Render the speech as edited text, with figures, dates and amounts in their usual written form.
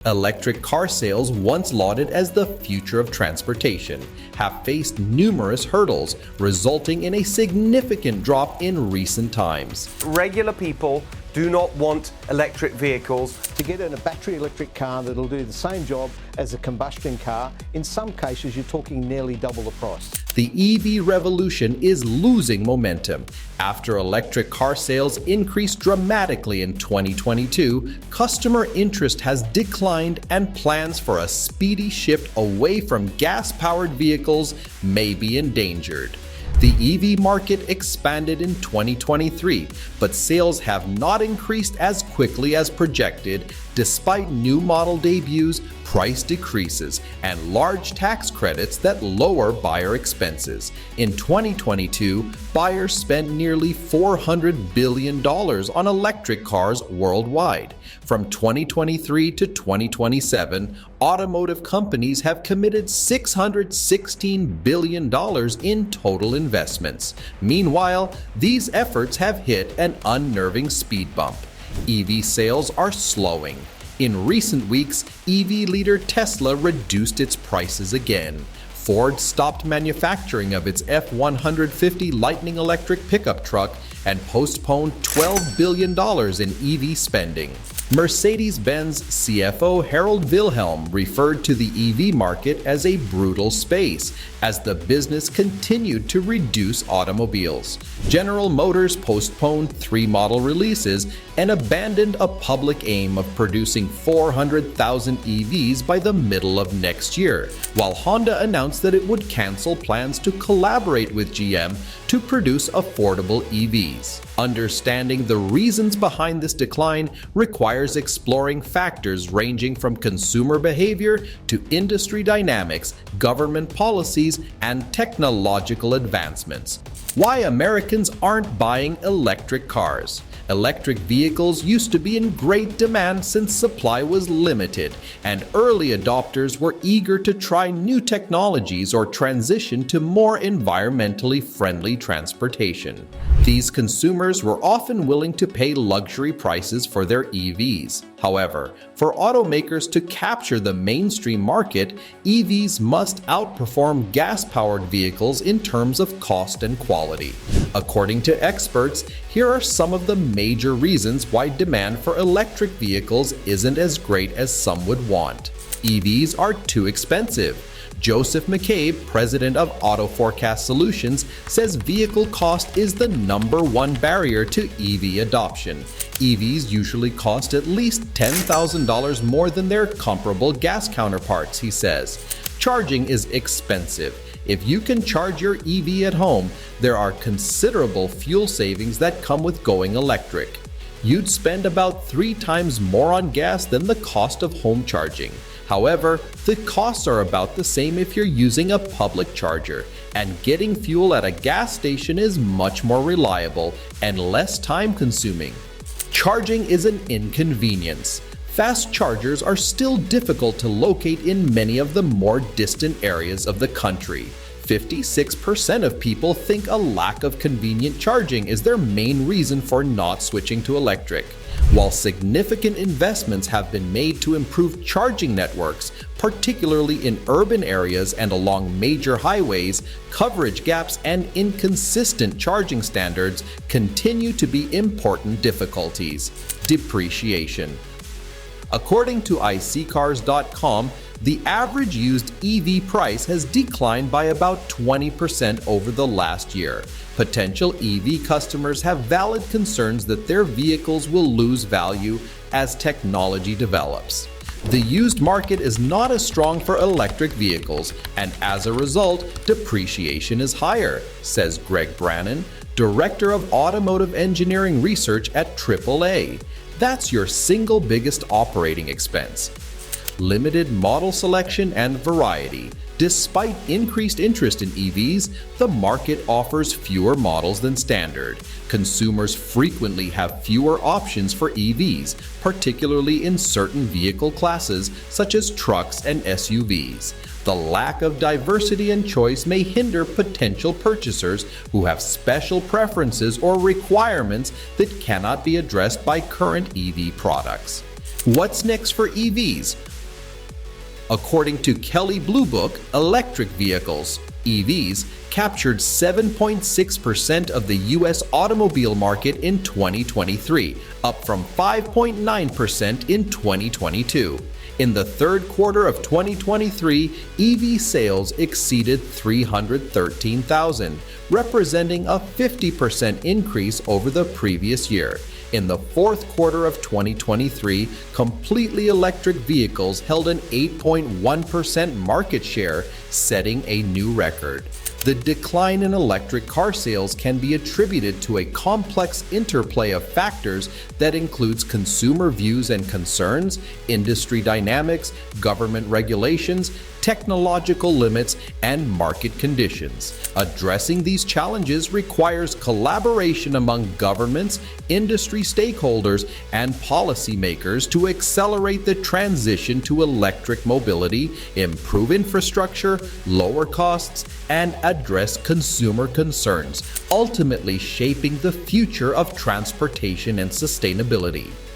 Electric car sales, once lauded as the future of transportation, have faced numerous hurdles, resulting in a significant drop in recent times. Regular people do not want electric vehicles. To get in a battery electric car that'll do the same job as a combustion car, in some cases you're talking nearly double the price. The EV revolution is losing momentum. After electric car sales increased dramatically in 2022, customer interest has declined and plans for a speedy shift away from gas-powered vehicles may be endangered. The EV market expanded in 2023, but sales have not increased as quickly as projected despite new model debuts, price decreases, and large tax credits that lower buyer expenses. In 2022, buyers spent nearly $400 billion on electric cars worldwide. From 2023 to 2027, automotive companies have committed $616 billion in total investments. Meanwhile, these efforts have hit an unnerving speed bump. EV sales are slowing. In recent weeks, EV leader Tesla reduced its prices again. Ford stopped manufacturing of its F-150 Lightning electric pickup truck and postponed $12 billion in EV spending. Mercedes-Benz CFO Harald Wilhelm referred to the EV market as a brutal space as the business continued to reduce automobiles. General Motors postponed 3 model releases and abandoned a public aim of producing 400,000 EVs by the middle of next year, while Honda announced that it would cancel plans to collaborate with GM to produce affordable EVs. Understanding the reasons behind this decline requires exploring factors ranging from consumer behavior to industry dynamics, government policies, and technological advancements. Why Americans aren't buying electric cars. Electric vehicles used to be in great demand since supply was limited, and early adopters were eager to try new technologies or transition to more environmentally friendly transportation. These consumers were often willing to pay luxury prices for their EVs. However, for automakers to capture the mainstream market, EVs must outperform gas-powered vehicles in terms of cost and quality. According to experts, here are some of the major reasons why demand for electric vehicles isn't as great as some would want. EVs are too expensive. Joseph McCabe, president of Auto Forecast Solutions, says vehicle cost is the #1 barrier to EV adoption. EVs usually cost at least $10,000 more than their comparable gas counterparts, he says. Charging is expensive. If you can charge your EV at home, there are considerable fuel savings that come with going electric. You'd spend about 3 times more on gas than the cost of home charging. However, the costs are about the same if you're using a public charger, and getting fuel at a gas station is much more reliable and less time-consuming. Charging is an inconvenience. Fast chargers are still difficult to locate in many of the more distant areas of the country. 56% of people think a lack of convenient charging is their main reason for not switching to electric. While significant investments have been made to improve charging networks, particularly in urban areas and along major highways, coverage gaps and inconsistent charging standards continue to be important difficulties. Depreciation. According to iSeeCars.com, the average used EV price has declined by about 20% over the last year. Potential EV customers have valid concerns that their vehicles will lose value as technology develops. The used market is not as strong for electric vehicles, and as a result, depreciation is higher, says Greg Brannon, Director of Automotive Engineering Research at AAA. That's your single biggest operating expense. Limited model selection and variety. Despite increased interest in EVs, the market offers fewer models than standard. Consumers frequently have fewer options for EVs, particularly in certain vehicle classes such as trucks and SUVs. The lack of diversity and choice may hinder potential purchasers who have special preferences or requirements that cannot be addressed by current EV products. What's next for EVs? According to Kelley Blue Book, electric vehicles, EVs, captured 7.6% of the U.S. automobile market in 2023, up from 5.9% in 2022. In the third quarter of 2023, EV sales exceeded 313,000, representing a 50% increase over the previous year. In the fourth quarter of 2023, completely electric vehicles held an 8.1% market share, setting a new record. The decline in electric car sales can be attributed to a complex interplay of factors that includes consumer views and concerns, industry dynamics, government regulations, technological limits, and market conditions. Addressing these challenges requires collaboration among governments, industry stakeholders, and policymakers to accelerate the transition to electric mobility, improve infrastructure, lower costs, and address consumer concerns, ultimately shaping the future of transportation and sustainability.